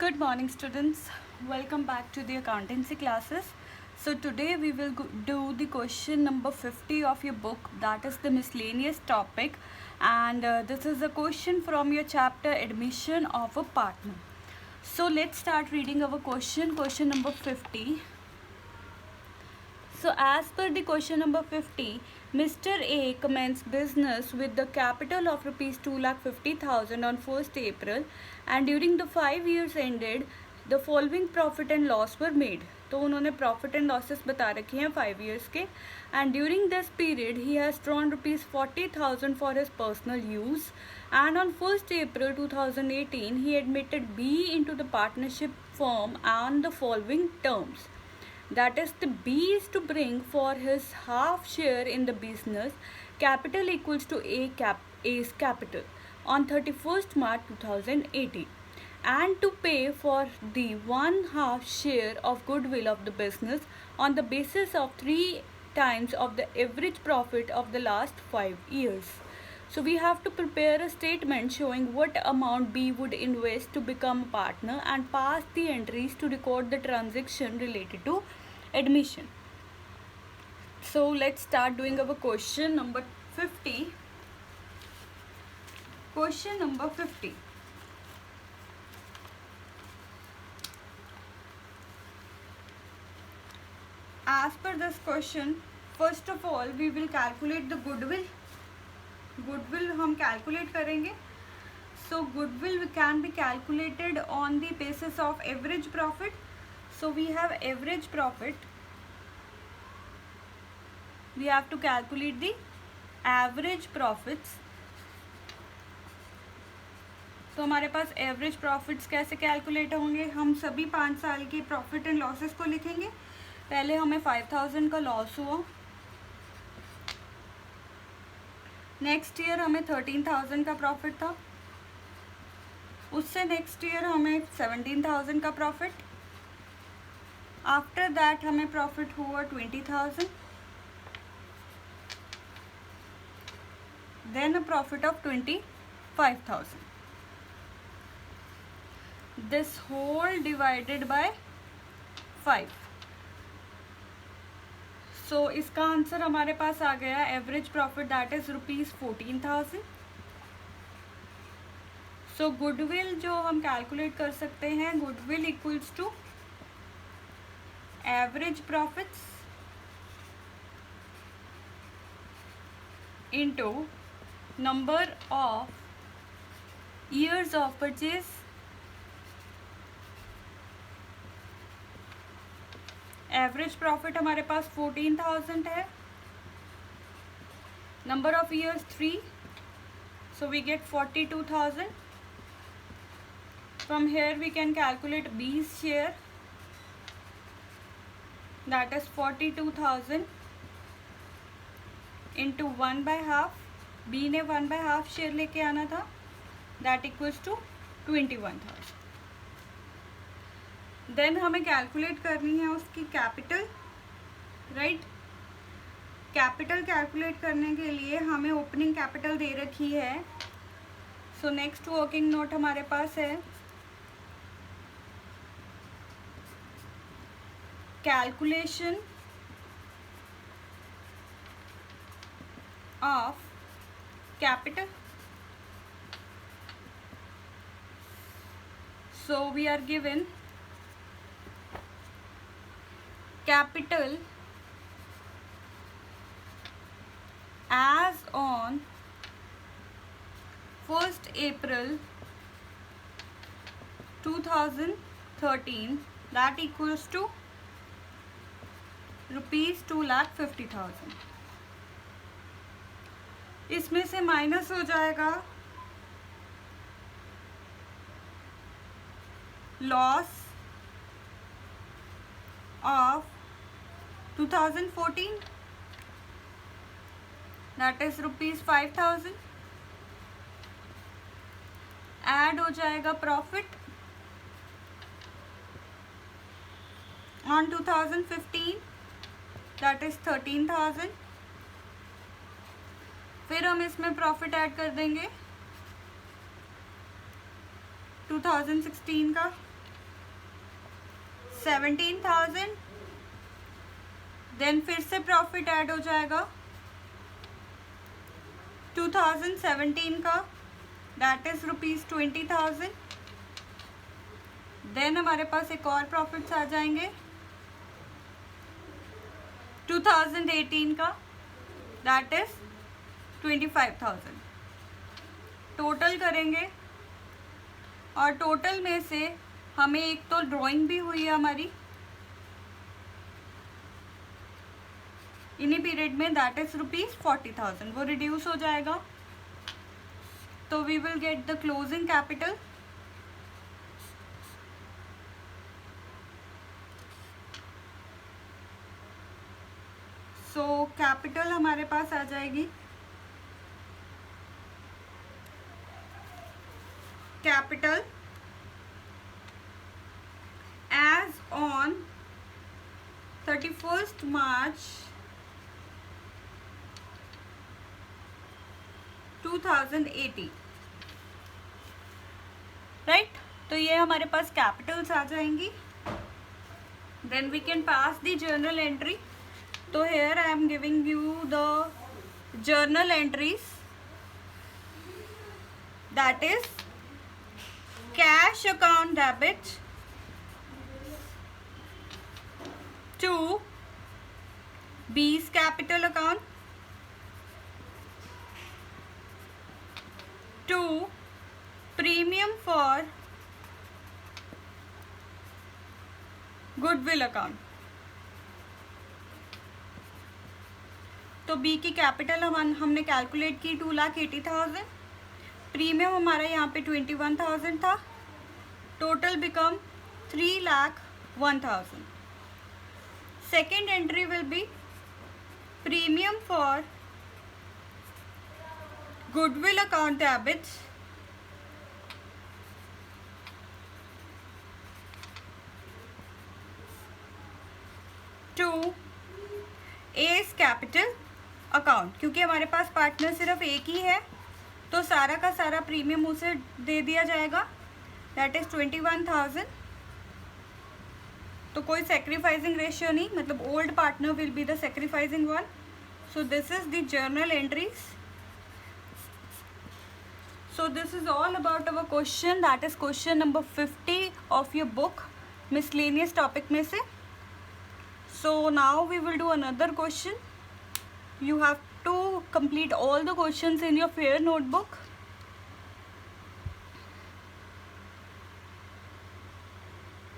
Good morning, students. Welcome back to the accountancy classes. So today we will do the question number 50 of your book, that is the miscellaneous topic, and this is a question from your chapter admission of a partner. So let's start reading our question number 50. So as per the question number 50, Mr. A commenced business with the capital of rupees 2,50,000 on 1st April, and during the 5 years ended, the following profit and loss were made. तो उन्होंने profit and losses बता रखी हैं 5 years के. And during this period he has drawn rupees 40,000 for his personal use, and on 1st April 2018 he admitted B into the partnership firm on the following terms. That is, the B is to bring for his half share in the business capital equals to A's capital on 31st March 2018, and to pay for the 1/2 share of goodwill of the business on the basis of 3 times of the average profit of the last 5 years. So we have to prepare a statement showing what amount B would invest to become a partner and pass the entries to record the transaction related to admission. So let's start doing our question number 50. Question number 50. As per this question, first of all we will calculate the goodwill. Goodwill हम calculate करेंगे. So goodwill can be calculated on the basis of average profit. So we have average profit. We have to calculate the average profits. तो हमारे पास average profits कैसे calculate होंगे? हम सभी 5 साल के प्रॉफिट एंड लॉसेस को लिखेंगे. पहले हमें 5,000 का लॉस हुआ. नेक्स्ट ईयर हमें 13,000 का प्रॉफिट था. उससे नेक्स्ट ईयर हमें 17,000 का प्रॉफिट. आफ्टर दैट हमें प्रॉफिट हुआ 20,000. Then a profit of 25,000. This whole divided by 5. So इसका आंसर हमारे पास आ गया average profit that is rupees 14,000. So goodwill जो हम कैलकुलेट कर सकते हैं, goodwill equals to average profits into number of years of purchase. Average profit हमारे पास 14,000 है. Number of years 3, so we get 42,000. From here we can calculate B's share, that is 42,000 into 1/2. B ने 1/2 share लेके आना था, that equals to 21,000. Then हमें calculate करनी है उसकी कैपिटल, राइट. कैपिटल कैलकुलेट करने के लिए हमें ओपनिंग कैपिटल दे रखी है. सो नेक्स्ट वर्किंग नोट हमारे पास है calculation of capital. So we are given capital as on 1st April 2013, that equals to rupees 2,50,000. इसमें से माइनस हो जाएगा loss of 2014, that is rupees 5,000. Add हो जाएगा प्रॉफिट on 2015, that is 13,000. फिर हम इसमें प्रॉफिट ऐड कर देंगे 2016 का, 17,000, देन फिर से प्रॉफिट ऐड हो जाएगा 2017 का, दैट इज ₹20,000। देन हमारे पास एक और प्रॉफिट्स आ जाएंगे 2018 का, दैट इज 25,000। टोटल करेंगे और टोटल में से हमें एक तो ड्राइंग भी हुई है हमारी इन्हीं पीरियड में, दैट इज ₹40,000, वो रिड्यूस हो जाएगा। तो we will get the closing capital, so capital हमारे पास आ जाएगी, capital as on 31st March 2018, right. तो ये हमारे पास कैपिटल्स आ जाएंगी। Then we can pass the journal entry. तो here I am giving you the journal entries, that is cash account debit to B's capital account, to premium for goodwill account। तो B की capital हमने calculate की 2,80,000, premium हमारा यहाँ पे 21,000 था, total become 3,01,000। Second entry will be premium for goodwill account debits to A's capital account। क्योंकि हमारे पास पार्टनर सिर्फ एक ही है तो सारा का सारा प्रीमियम उसे दे दिया जाएगा, दैट इज 21,000। तो कोई सेक्रीफाइसिंग रेशियो नहीं, मतलब old partner will be the sacrificing one. So this is the journal entries. So this is all about our question, that is question number 50 of your book miscellaneous topic में से। So now we will do another question. You have to complete all the questions in your fair notebook.